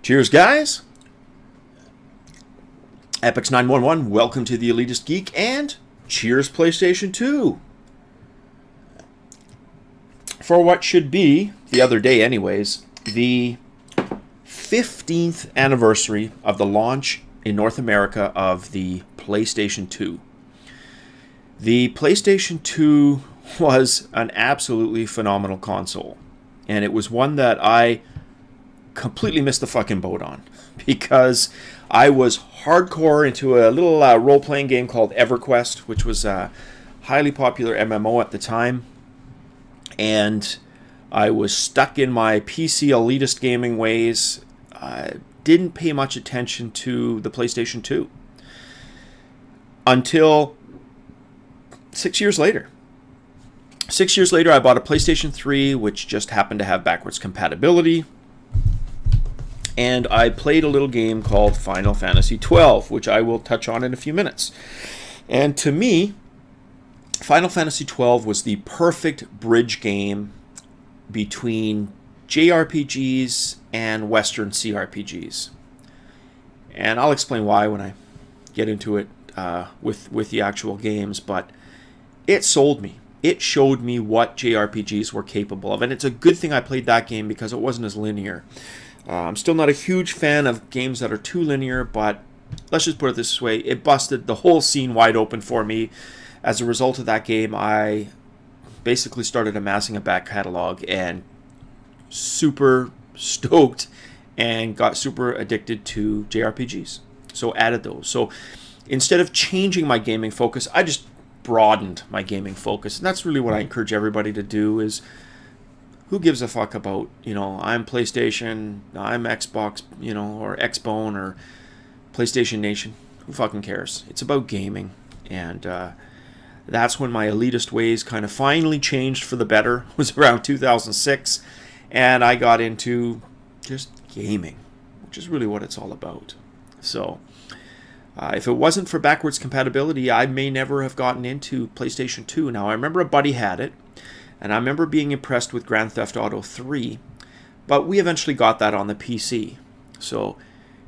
Cheers, guys. Epix911, welcome to the Elitist Geek, and cheers, PlayStation 2. For what should be, the other day anyways, the 15th anniversary of the launch in North America of the PlayStation 2. The PlayStation 2 was an absolutely phenomenal console, and it was one that I completely missed the fucking boat on, because I was hardcore into a little role-playing game called EverQuest, which was a highly popular MMO at the time, and I was stuck in my PC elitist gaming ways. I didn't pay much attention to the PlayStation 2 until 6 years later. 6 years later, I bought a PlayStation 3, which just happened to have backwards compatibility. And I played a little game called Final Fantasy XII, which I will touch on in a few minutes. And to me, Final Fantasy XII was the perfect bridge game between JRPGs and Western CRPGs. And I'll explain why when I get into it with the actual games, but it sold me. It showed me what JRPGs were capable of. And it's a good thing I played that game because it wasn't as linear. I'm still not a huge fan of games that are too linear, but let's just put it this way. It busted the whole scene wide open for me. As a result of that game, I basically started amassing a back catalog and super stoked and got super addicted to JRPGs. So added those. So instead of changing my gaming focus, I just broadened my gaming focus. And that's really what I encourage everybody to do is, who gives a fuck about, I'm PlayStation, I'm Xbox, or Xbone or PlayStation Nation. Who fucking cares? It's about gaming. And that's when my elitist ways kind of finally changed for the better. It was around 2006. And I got into just gaming, which is really what it's all about. So if it wasn't for backwards compatibility, I may never have gotten into PlayStation 2. Now, I remember a buddy had it. And I remember being impressed with Grand Theft Auto 3, but we eventually got that on the PC. So,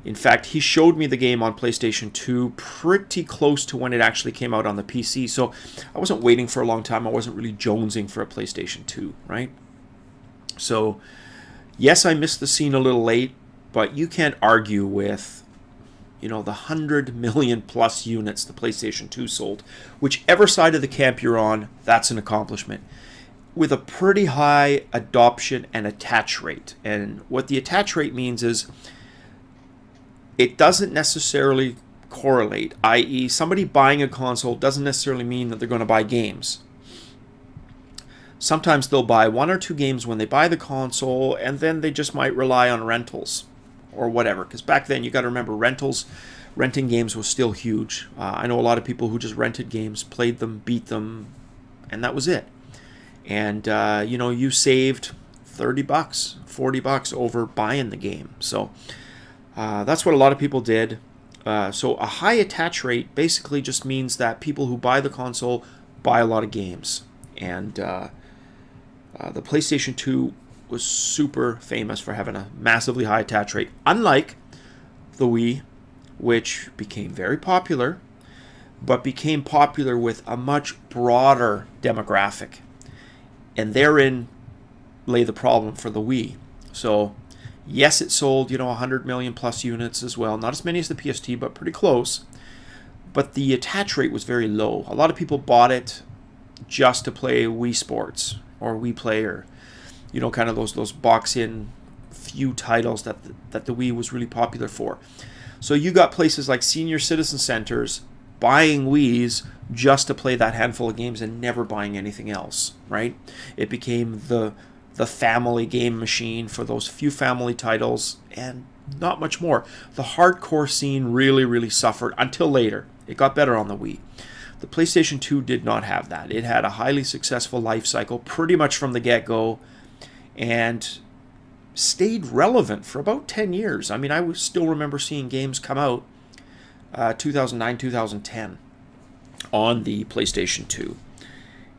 in fact, he showed me the game on PlayStation 2 pretty close to when it actually came out on the PC. So, I wasn't waiting for a long time. I wasn't really jonesing for a PlayStation 2, right? So, yes, I missed the scene a little late, but you can't argue with, the 100 million plus units the PlayStation 2 sold. Whichever side of the camp you're on, that's an accomplishment, with a pretty high adoption and attach rate. And what the attach rate means is it doesn't necessarily correlate, i.e. somebody buying a console doesn't necessarily mean that they're going to buy games. Sometimes they'll buy one or two games when they buy the console, and then they just might rely on rentals or whatever. Because back then, you got to remember, renting games was still huge. I know a lot of people who just rented games, played them, beat them, and that was it. And, you saved $30, $40 over buying the game. So that's what a lot of people did. So a high attach rate basically just means that people who buy the console buy a lot of games. And the PlayStation 2 was super famous for having a massively high attach rate, unlike the Wii, which became very popular, but became popular with a much broader demographic. And therein lay the problem for the Wii. So, yes, it sold, 100 million plus units as well. Not as many as the PS2, but pretty close. But the attach rate was very low. A lot of people bought it just to play Wii Sports or Wii Play, or, kind of those box-in few titles that the Wii was really popular for. So you got places like senior citizen centers buying Wiis just to play that handful of games and never buying anything else, right? It became the family game machine for those few family titles and not much more. The hardcore scene really, really suffered until later. It got better on the Wii. The PlayStation 2 did not have that. It had a highly successful life cycle pretty much from the get-go and stayed relevant for about 10 years. I mean, I still remember seeing games come out 2009, 2010 on the PlayStation 2.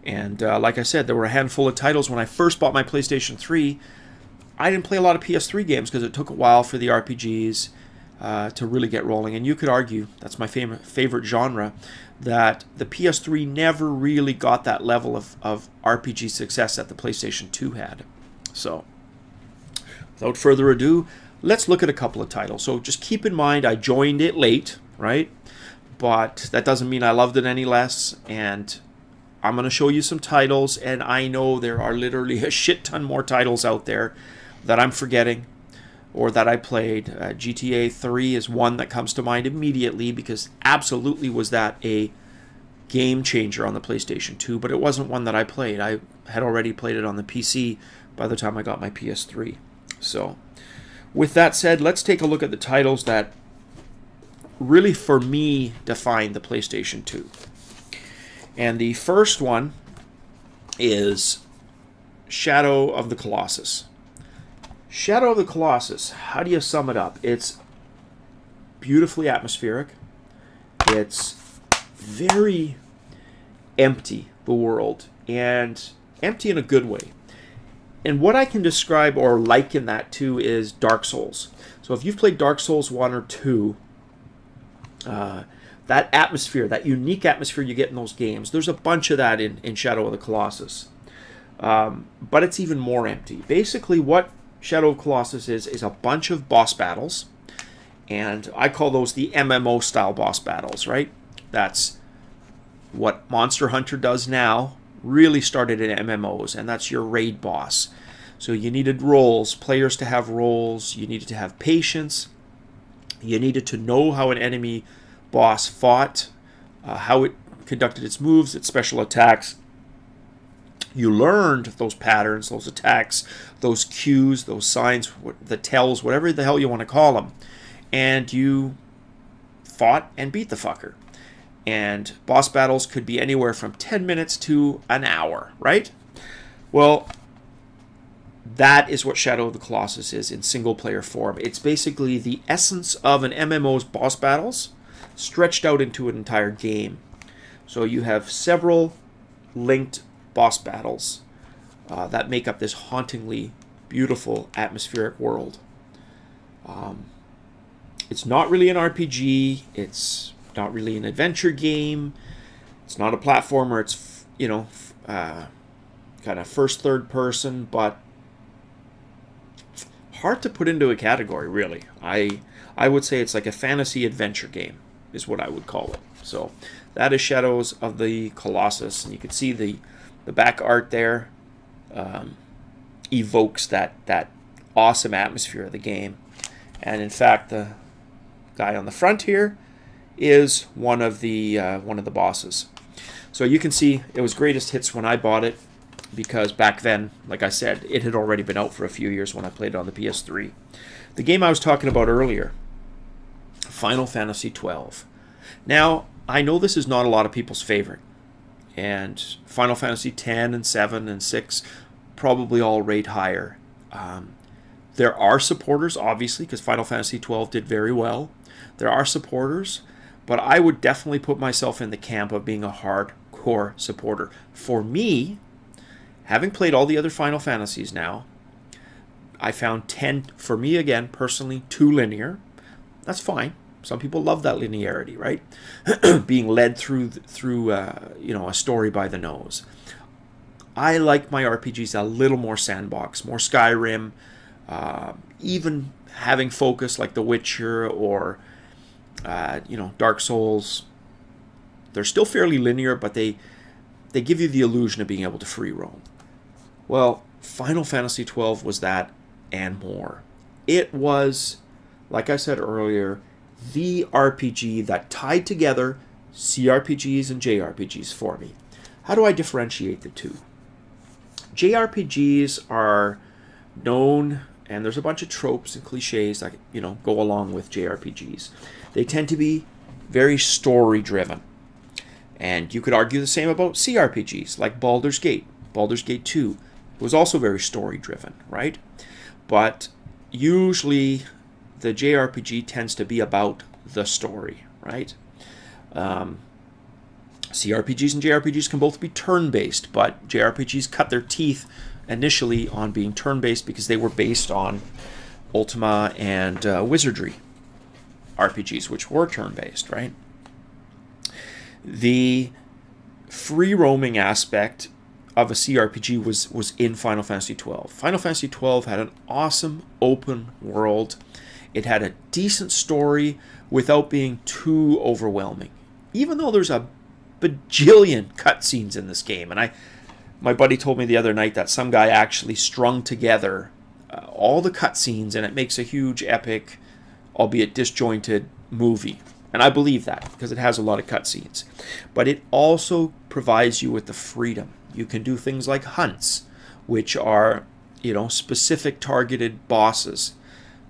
And like I said, there were a handful of titles. When I first bought my PlayStation 3, I didn't play a lot of PS3 games because it took a while for the RPGs to really get rolling. And you could argue, that's my favorite genre, that the PS3 never really got that level of RPG success that the PlayStation 2 had. So, without further ado, let's look at a couple of titles. So just keep in mind, I joined it late, right? But that doesn't mean I loved it any less. And I'm going to show you some titles, and I know there are literally a shit ton more titles out there that I'm forgetting or that I played. GTA 3 is one that comes to mind immediately because absolutely was that a game changer on the PlayStation 2, but it wasn't one that I played. I had already played it on the PC by the time I got my PS3. So, with that said, let's take a look at the titles that really, for me, defined the PlayStation 2. And the first one is Shadow of the Colossus. Shadow of the Colossus, how do you sum it up? It's beautifully atmospheric. It's very empty, the world, and empty in a good way. And what I can describe or liken that to is Dark Souls. So if you've played Dark Souls 1 or 2, that atmosphere, that unique atmosphere you get in those games, there's a bunch of that in Shadow of the Colossus. But it's even more empty. Basically, what Shadow of Colossus is a bunch of boss battles. And I call those the MMO-style boss battles, right? That's what Monster Hunter does now, really started in MMOs, and that's your raid boss. So you needed roles, players to have roles, you needed to have patience, you needed to know how an enemy boss fought, how it conducted its moves, its special attacks. You learned those patterns, those attacks, those cues, those signs, the tells, whatever the hell you want to call them. And you fought and beat the fucker. And boss battles could be anywhere from 10 minutes to an hour, right? Well, that is what Shadow of the Colossus is in single-player form. It's basically the essence of an MMO's boss battles stretched out into an entire game. So you have several linked boss battles that make up this hauntingly beautiful atmospheric world. It's not really an RPG. It's not really an adventure game. It's not a platformer. It's, you know, kind of first, third person, but hard to put into a category, really. I would say it's like a fantasy adventure game is what I would call it. So that is Shadows of the Colossus, and you can see the back art there evokes that awesome atmosphere of the game. And in fact, the guy on the front here is one of the bosses. So you can see it was greatest hits when I bought it, because back then, like I said, it had already been out for a few years when I played it on the PS3. The game I was talking about earlier, Final Fantasy XII. Now, I know this is not a lot of people's favorite, and Final Fantasy X and 7 and 6 probably all rate higher. There are supporters, obviously, because Final Fantasy XII did very well. There are supporters, but I would definitely put myself in the camp of being a hardcore supporter. For me, having played all the other Final Fantasies now, I found 10, for me again, personally, too linear. That's fine. Some people love that linearity, right? Being led through you know, a story by the nose. I like my RPGs a little more sandbox, more Skyrim, even having focus like The Witcher or you know, Dark Souls. They're still fairly linear, but they give you the illusion of being able to free roam. Well, Final Fantasy XII was that and more. It was, like I said earlier, the RPG that tied together CRPGs and JRPGs for me. How do I differentiate the two? JRPGs are known, and there's a bunch of tropes and cliches that, you know, go along with JRPGs. They tend to be very story-driven. And you could argue the same about CRPGs, like Baldur's Gate. Baldur's Gate 2 was also very story-driven, right? But usually the JRPG tends to be about the story, right? CRPGs and JRPGs can both be turn-based, but JRPGs cut their teeth initially on being turn-based because they were based on Ultima and Wizardry RPGs, which were turn-based, right? The free roaming aspect of a CRPG was in Final Fantasy XII. Final Fantasy XII had an awesome open world. It had a decent story without being too overwhelming. Even though there's a bajillion cutscenes in this game. And my buddy told me the other night that some guy actually strung together all the cutscenes, and it makes a huge, epic, albeit disjointed movie. And I believe that because it has a lot of cutscenes. But it also provides you with the freedom. You can do things like hunts, which are, specific targeted bosses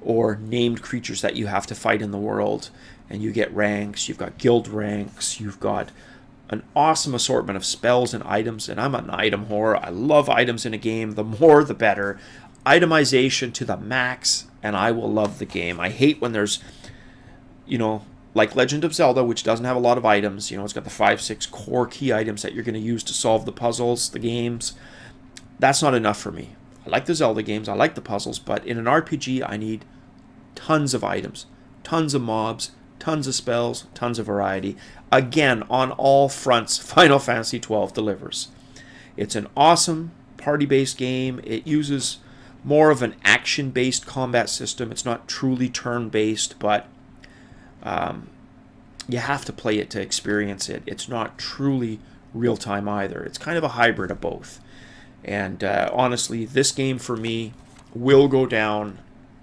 or named creatures that you have to fight in the world. And you get ranks, you've got guild ranks, you've got an awesome assortment of spells and items. And I'm an item whore. I love items in a game. The more, the better. Itemization to the max, and I will love the game. I hate when there's, like Legend of Zelda, which doesn't have a lot of items. It's got the 5-6 core key items that you're going to use to solve the puzzles, the games. That's not enough for me. I like the Zelda games, I like the puzzles, but in an RPG, I need tons of items, tons of mobs, tons of spells, tons of variety. Again, on all fronts, Final Fantasy XII delivers. It's an awesome party-based game. It uses more of an action-based combat system. It's not truly turn-based, but you have to play it to experience it. It's not truly real-time either. It's kind of a hybrid of both. And honestly, this game for me will go down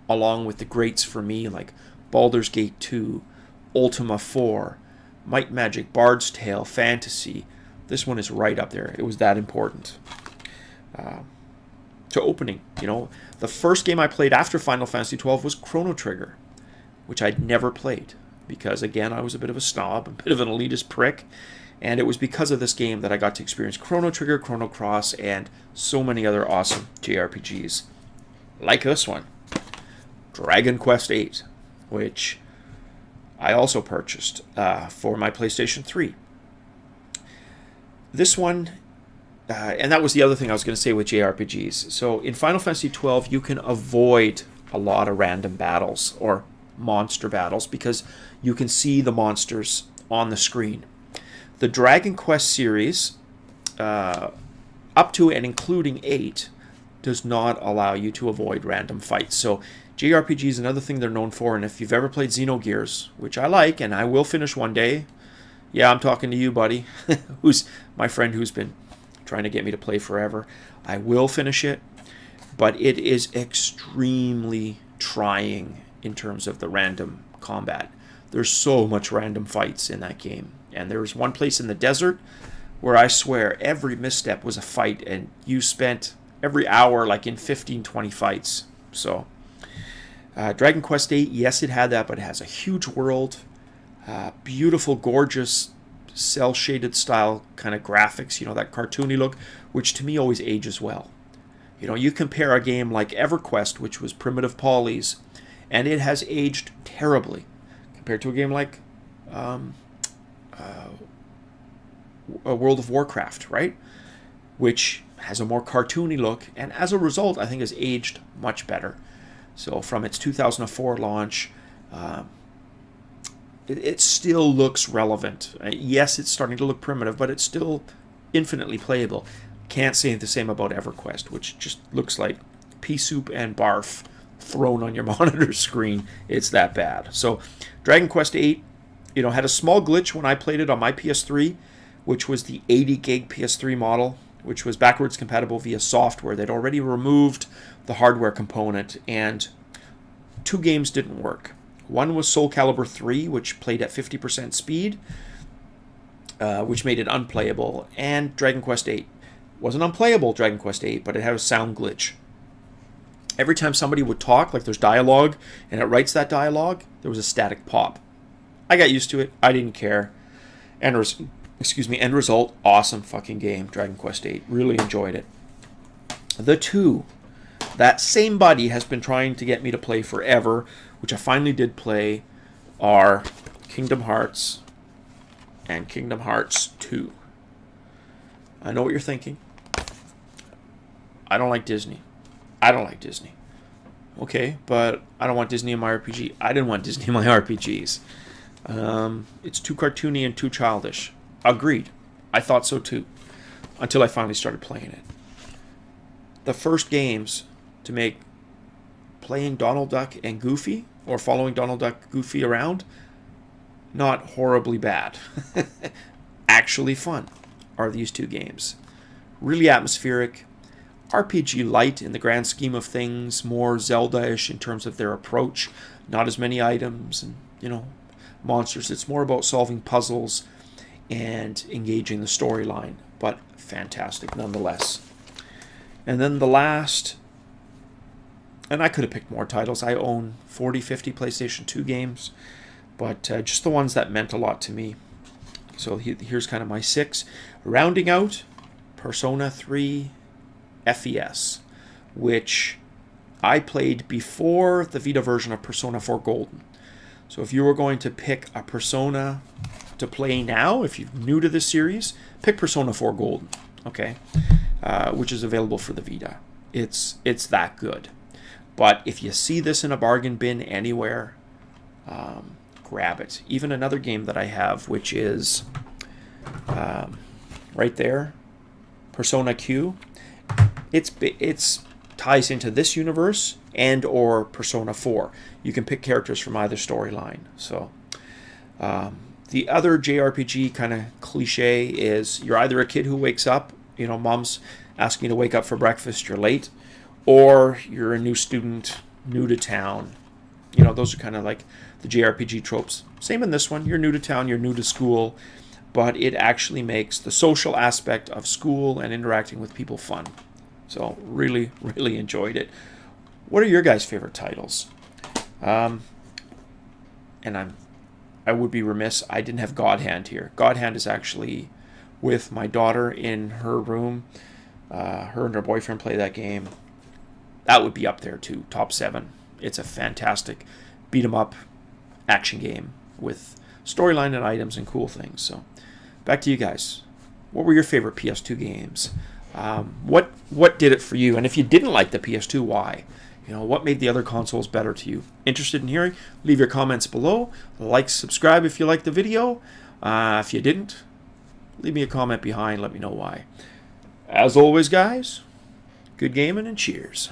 along with the greats for me, like Baldur's Gate 2, Ultima 4, Might and Magic, Bard's Tale, Fantasy. This one is right up there. It was that important. To opening, the first game I played after Final Fantasy XII was Chrono Trigger, which I'd never played because, again, I was a bit of a snob, a bit of an elitist prick, and it was because of this game that I got to experience Chrono Trigger, Chrono Cross, and so many other awesome JRPGs, like this one, Dragon Quest VIII, which I also purchased for my PlayStation 3. This one... and that was the other thing I was going to say with JRPGs. So in Final Fantasy XII, you can avoid a lot of random battles or monster battles because you can see the monsters on the screen. The Dragon Quest series, up to and including 8, does not allow you to avoid random fights. So JRPG is another thing they're known for, and if you've ever played Xenogears, which I like and I will finish one day, yeah, I'm talking to you, buddy, who's my friend who's been trying to get me to play forever. I will finish it, but it is extremely trying in terms of the random combat. There's so much random fights in that game. And there's one place in the desert where I swear every misstep was a fight, and you spent every hour like in 15-20 fights. So Dragon Quest VIII, yes, it had that, but it has a huge world, beautiful, gorgeous, cel-shaded style kind of graphics, that cartoony look, which to me always ages well. You compare a game like EverQuest, which was primitive polys, and it has aged terribly compared to a game like World of Warcraft, right? Which has a more cartoony look, and as a result, I think has aged much better. So from its 2004 launch, it still looks relevant. Yes, it's starting to look primitive, but it's still infinitely playable. Can't say the same about EverQuest, which just looks like pea soup and barf thrown on your monitor screen. It's that bad. So Dragon Quest VIII, had a small glitch when I played it on my PS3, which was the 80 gig PS3 model, which was backwards compatible via software. They'd already removed the hardware component, and 2 games didn't work. One was Soul Calibur 3, which played at 50% speed, which made it unplayable, and Dragon Quest VIII. Wasn't unplayable, Dragon Quest VIII, but it had a sound glitch. Every time somebody would talk, like there's dialogue, and it writes that dialogue, there was a static pop. I got used to it. I didn't care. End result, awesome fucking game, Dragon Quest VIII. Really enjoyed it. The 2, that same buddy has been trying to get me to play forever, which I finally did play, are Kingdom Hearts and Kingdom Hearts 2. I know what you're thinking. I don't like Disney. I don't like Disney. Okay, but I don't want Disney in my RPG. I didn't want Disney in my RPGs. It's too cartoony and too childish. Agreed. I thought so too. Until I finally started playing it. The first games to make playing Donald Duck and Goofy, or following Donald Duck Goofy around, not horribly bad. Actually fun are these two games. Really atmospheric. RPG light in the grand scheme of things, more Zelda-ish in terms of their approach. Not as many items and, you know, monsters. It's more about solving puzzles and engaging the storyline, but fantastic nonetheless. And then the last, and I could have picked more titles. I own 40, 50 PlayStation 2 games, but just the ones that meant a lot to me. So here's kind of my 6. Rounding out, Persona 3 FES, which I played before the Vita version of Persona 4 Golden. So if you were going to pick a Persona to play now, if you're new to this series, pick Persona 4 Golden, okay? Which is available for the Vita. It's that good. But if you see this in a bargain bin anywhere, grab it. Even another game that I have, which is right there, Persona Q. It's ties into this universe and or Persona 4. You can pick characters from either storyline. So the other JRPG kind of cliche is you're either a kid who wakes up, you know, mom's asking you to wake up for breakfast, you're late, or you're a new student, new to town. You know, those are kind of like the JRPG tropes. Same in this one. You're new to town, you're new to school, but it actually makes the social aspect of school and interacting with people fun. So really, really enjoyed it. What are your guys' favorite titles? And I would be remiss, I didn't have God Hand here. God Hand is actually with my daughter in her room. Her and her boyfriend play that game. That would be up there too, top 7. It's a fantastic beat-em-up action game with storyline and items and cool things. So back to you guys. What were your favorite PS2 games? What did it for you? And if you didn't like the PS2, why? You know, what made the other consoles better to you? Interested in hearing? Leave your comments below. Like, subscribe if you liked the video. If you didn't, leave me a comment behind. Let me know why. As always, guys, good gaming and cheers.